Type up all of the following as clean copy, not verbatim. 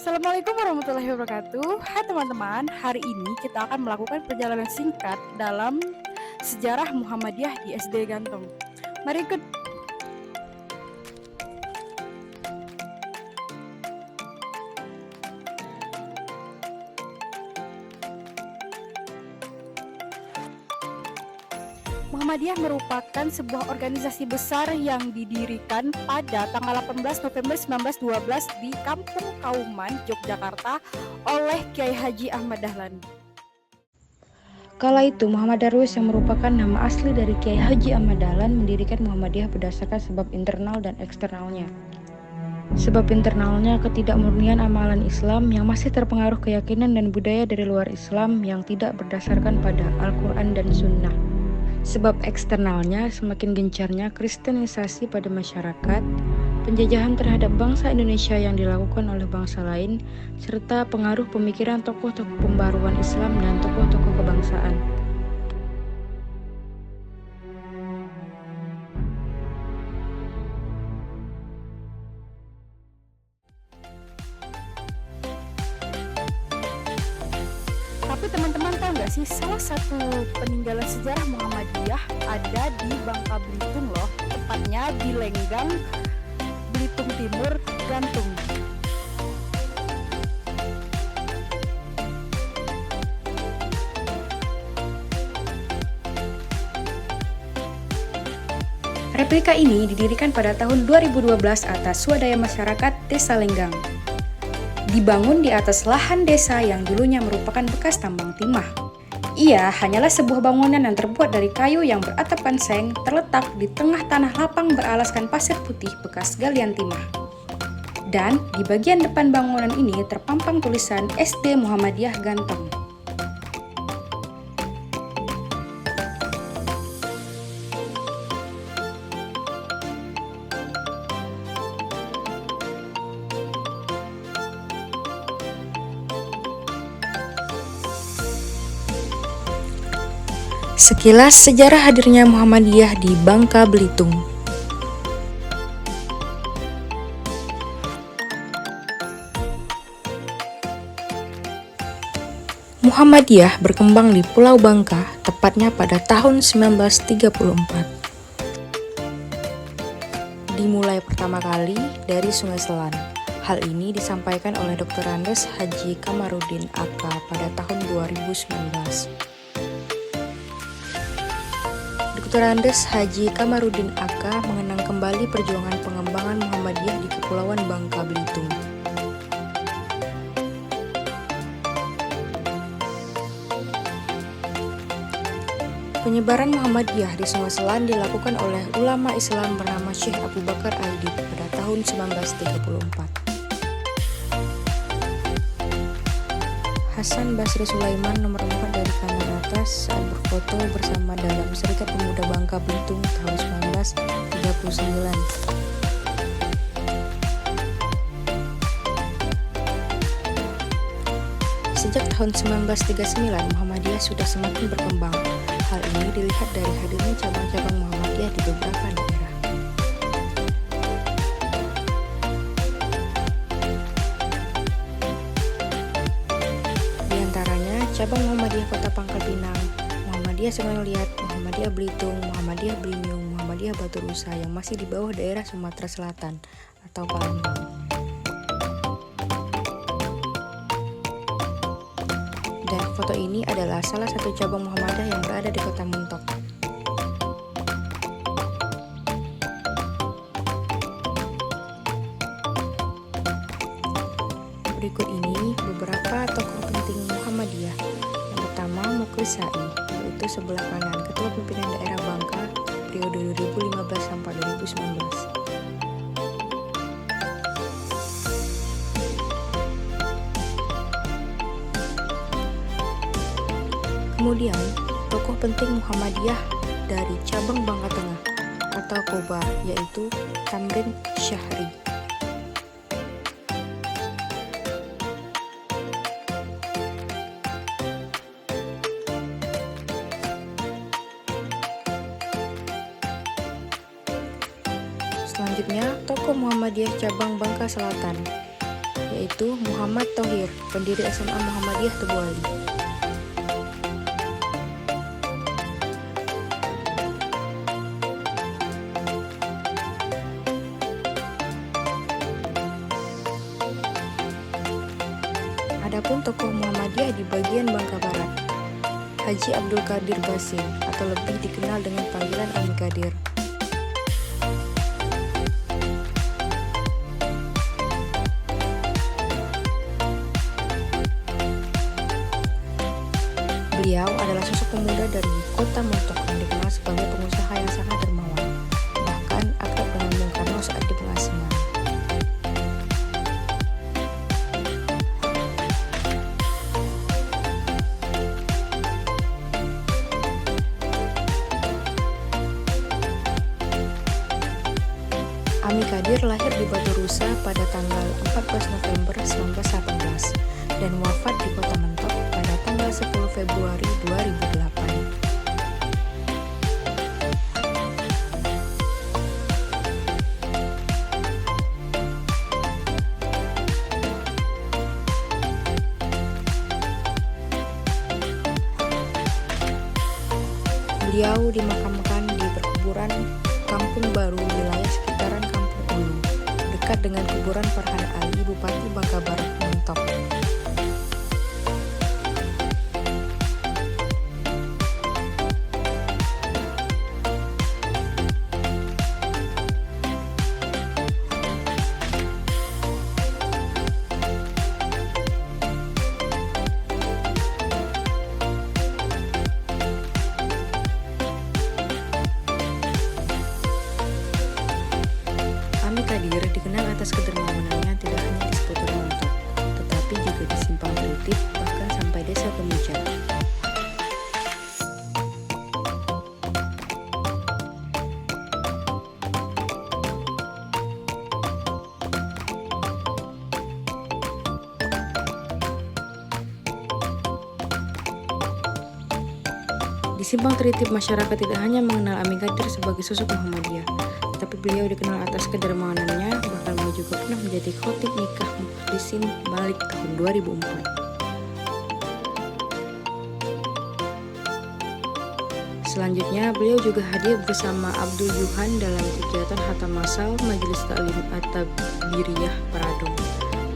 Assalamualaikum warahmatullahi wabarakatuh. Hai teman-teman, hari ini kita akan melakukan perjalanan singkat dalam sejarah Muhammadiyah di SD Gantong. Mari ikut. Muhammadiyah merupakan sebuah organisasi besar yang didirikan pada tanggal 18 November 1912 di Kampung Kauman, Yogyakarta oleh Kiai Haji Ahmad Dahlan. Kala itu Muhammad Darwis yang merupakan nama asli dari Kiai Haji Ahmad Dahlan mendirikan Muhammadiyah berdasarkan sebab internal dan eksternalnya. Sebab internalnya ketidakmurnian amalan Islam yang masih terpengaruh keyakinan dan budaya dari luar Islam yang tidak berdasarkan pada Al-Quran dan Sunnah. Sebab eksternalnya semakin gencarnya kristenisasi pada masyarakat, penjajahan terhadap bangsa Indonesia yang dilakukan oleh bangsa lain, serta pengaruh pemikiran tokoh-tokoh pembaruan Islam dan tokoh-tokoh kebangsaan. Tapi teman-teman tahu nggak sih, salah satu peninggalan sejarah Muhammadiyah ada di Bangka Belitung loh, tepatnya di Lenggang, Belitung Timur, Gantung. Replika ini didirikan pada tahun 2012 atas swadaya masyarakat Desa Lenggang. Dibangun di atas lahan desa yang dulunya merupakan bekas tambang timah. Ia hanyalah sebuah bangunan yang terbuat dari kayu yang beratapkan seng, terletak di tengah tanah lapang beralaskan pasir putih bekas galian timah. Dan di bagian depan bangunan ini terpampang tulisan SD Muhammadiyah Gantong. Sekilas sejarah hadirnya Muhammadiyah di Bangka Belitung. Muhammadiyah berkembang di Pulau Bangka, tepatnya pada tahun 1934. Dimulai pertama kali dari Sungai Selan. Hal ini disampaikan oleh Dr. Andes Haji Kamarudin AK pada tahun 2019. Dr. Andes Haji Kamarudin AK mengenang kembali perjuangan pengembangan Muhammadiyah di Kepulauan Bangka Belitung. Penyebaran Muhammadiyah di Sungai Selan dilakukan oleh ulama Islam bernama Syekh Abu Bakar Aidid pada tahun 1934. Hasan Basri Sulaiman nomor 4 dari kanan atas saat berfoto bersama dalam Serikat Pemuda Bangka Belitung tahun 1939. Sejak tahun 1939, Muhammadiyah sudah semakin berkembang. Hal ini dilihat dari hadirnya cabang-cabang Muhammadiyah di beberapa daerah. Di antaranya cabang Muhammadiyah Kota Pangkal Pinang, Muhammadiyah Sungai Liat, Muhammadiyah Belitung, Muhammadiyah Belitung, Muhammadiyah Batu Rusa yang masih di bawah daerah Sumatera Selatan atau Palembang. Dan foto ini adalah salah satu cabang Muhammadiyah yang berada di Kota Muntok. Berikut ini beberapa tokoh penting Muhammadiyah. Yang pertama Muklis Sa'i, yaitu sebelah kanan Ketua Pimpinan Daerah Bangka periode 2015 sampai 2019. Kemudian, tokoh penting Muhammadiyah dari cabang Bangka Tengah atau Kobar, yaitu Tamrin Syahri. Selanjutnya, tokoh Muhammadiyah cabang Bangka Selatan, yaitu Muhammad Thohir, pendiri SMA Muhammadiyah Tebuali. Adapun tokoh Muhammadiyah di bagian Bangka Barat, Haji Abdul Qadir Basim atau lebih dikenal dengan panggilan Ami Qadir. Beliau adalah sosok pemuda dari kota Montok yang dikenal sebagai pengusaha yang sangat dermawan, bahkan akrab dengan Bung Karno saat di pengasingan. Ami Qadir lahir di Batu Rusa pada tanggal 14 November 1918 dan wafat di Kota Mentok pada tanggal 10 Februari 2008. Beliau dimakamkan di perkuburan Kampung Baru wilayah sekitaran Kampung Ulu, dekat dengan kuburan Farhan Ali, Bupati Bangka Barat Mentok. Ami Qadir dikenal atas kedermawanannya tidak hanya di seputar Montok, tetapi juga di Simpang Tritip, bahkan sampai Desa Kemujan. Di Simpang Tritip, masyarakat tidak hanya mengenal Ami Qadir sebagai sosok Muhammadiyah, tapi beliau dikenal atas kedermawanannya, bahkan beliau juga pernah menjadi khotib nikah Mukhlisin Malik tahun 2004. Selanjutnya, beliau juga hadir bersama Abdul Yuhan dalam kegiatan khatam masal Majelis Taklim At-Tabiriyah Paradong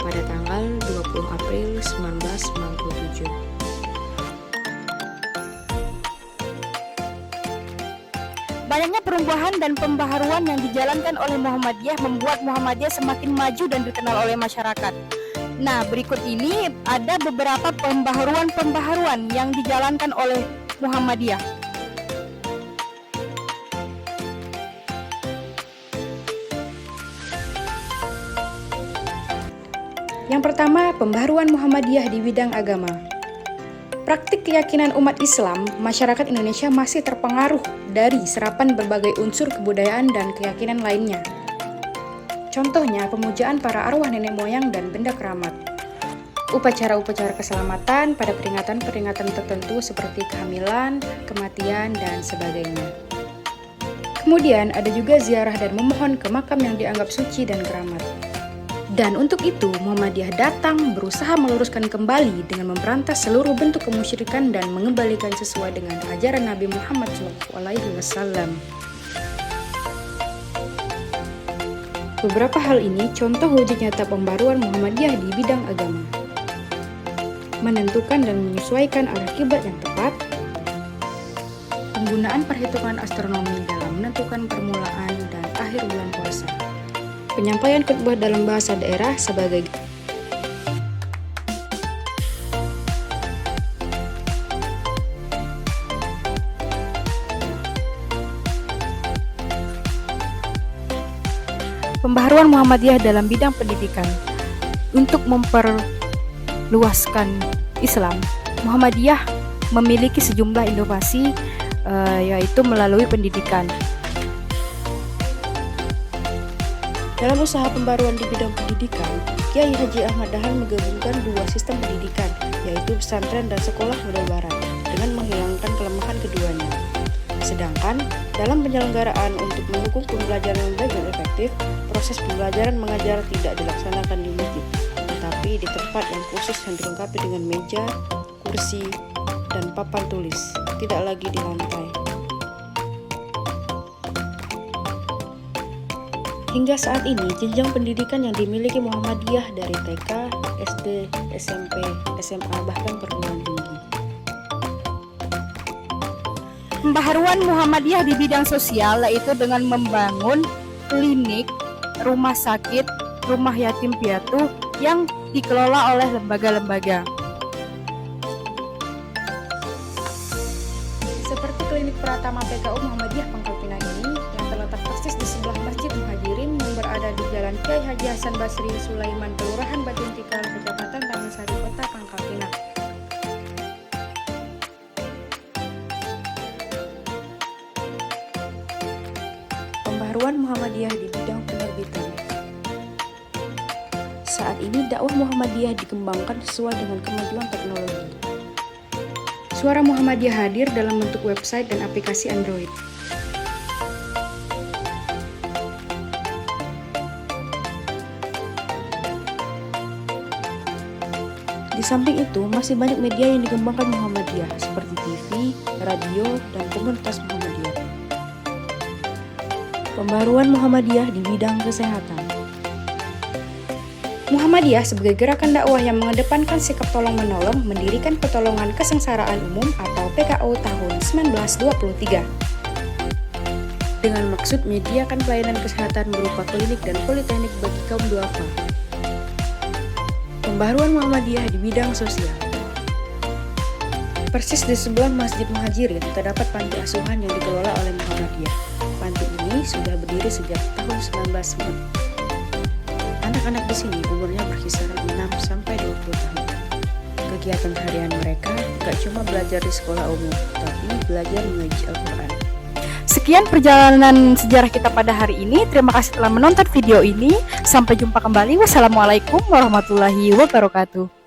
pada tanggal 20 April 1997. Banyaknya perubahan dan pembaharuan yang dijalankan oleh Muhammadiyah membuat Muhammadiyah semakin maju dan dikenal oleh masyarakat. Nah, berikut ini ada beberapa pembaharuan yang dijalankan oleh Muhammadiyah. Yang pertama, pembaharuan Muhammadiyah di bidang agama. Praktik keyakinan umat Islam, masyarakat Indonesia masih terpengaruh dari serapan berbagai unsur kebudayaan dan keyakinan lainnya. Contohnya, pemujaan para arwah nenek moyang dan benda keramat. Upacara-upacara keselamatan pada peringatan-peringatan tertentu seperti kehamilan, kematian, dan sebagainya. Kemudian, ada juga ziarah dan memohon ke makam yang dianggap suci dan keramat. Dan untuk itu, Muhammadiyah datang berusaha meluruskan kembali dengan memberantas seluruh bentuk kemusyrikan dan mengembalikan sesuai dengan ajaran Nabi Muhammad SAW. Beberapa hal ini contoh wujud nyata pembaruan Muhammadiyah di bidang agama. Menentukan dan menyesuaikan arah kiblat yang tepat, penggunaan perhitungan astronomi dalam menentukan permulaan dan akhir bulan puasa, penyampaian khutbah dalam bahasa daerah sebagai Pembaharuan Muhammadiyah dalam bidang pendidikan. Untuk memperluaskan Islam, Muhammadiyah memiliki sejumlah inovasi yaitu melalui pendidikan. Dalam usaha pembaruan di bidang pendidikan, Kiai Haji Ahmad Dahlan menggabungkan dua sistem pendidikan, yaitu pesantren dan sekolah model barat, dengan menghilangkan kelemahan keduanya. Sedangkan, dalam penyelenggaraan untuk mendukung pembelajaran yang baik dan efektif, proses pembelajaran mengajar tidak dilaksanakan di masjid, tetapi tapi di tempat yang khusus yang dilengkapi dengan meja, kursi, dan papan tulis, tidak lagi di lantai. Hingga saat ini, jenjang pendidikan yang dimiliki Muhammadiyah dari TK, SD, SMP, SMA, bahkan perguruan tinggi. Pembaharuan Muhammadiyah di bidang sosial yaitu dengan membangun klinik, rumah sakit, rumah yatim piatu yang dikelola oleh lembaga-lembaga. Seperti klinik Pratama PKU Muhammadiyah Pangkal Pinang ini yang terletak persis di sebelah Masjid Muhajirin yang berada di Jalan Kiai Haji Hasan Basri Sulaiman, Kelurahan Batu Tikal, Kecamatan Taman Sari, Kota Pangkal Pinang. Pembaharuan Muhammadiyah di bidang penerbitan. Saat ini dakwah Muhammadiyah dikembangkan sesuai dengan kemajuan teknologi. Suara Muhammadiyah hadir dalam bentuk website dan aplikasi Android. Di samping itu, masih banyak media yang dikembangkan Muhammadiyah seperti TV, radio, dan komunitas Muhammadiyah. Pembaharuan Muhammadiyah di bidang kesehatan. Muhammadiyah sebagai gerakan dakwah yang mengedepankan sikap tolong-menolong mendirikan Pertolongan Kesengsaraan Umum atau PKU tahun 1923 dengan maksud menyediakan pelayanan kesehatan berupa klinik dan politeknik bagi kaum duafa. Pembaharuan Muhammadiyah di bidang sosial. Persis di sebelah Masjid Muhajirin terdapat panti asuhan yang dikelola oleh Muhammadiyah. Panti ini sudah berdiri sejak tahun 1990. Anak-anak di sini umurnya berkisar 6 sampai 20 tahun. Kegiatan harian mereka gak cuma belajar di sekolah umum, tapi belajar mengaji Al-Quran. Sekian perjalanan sejarah kita pada hari ini. Terima kasih telah menonton video ini. Sampai jumpa kembali. Wassalamualaikum warahmatullahi wabarakatuh.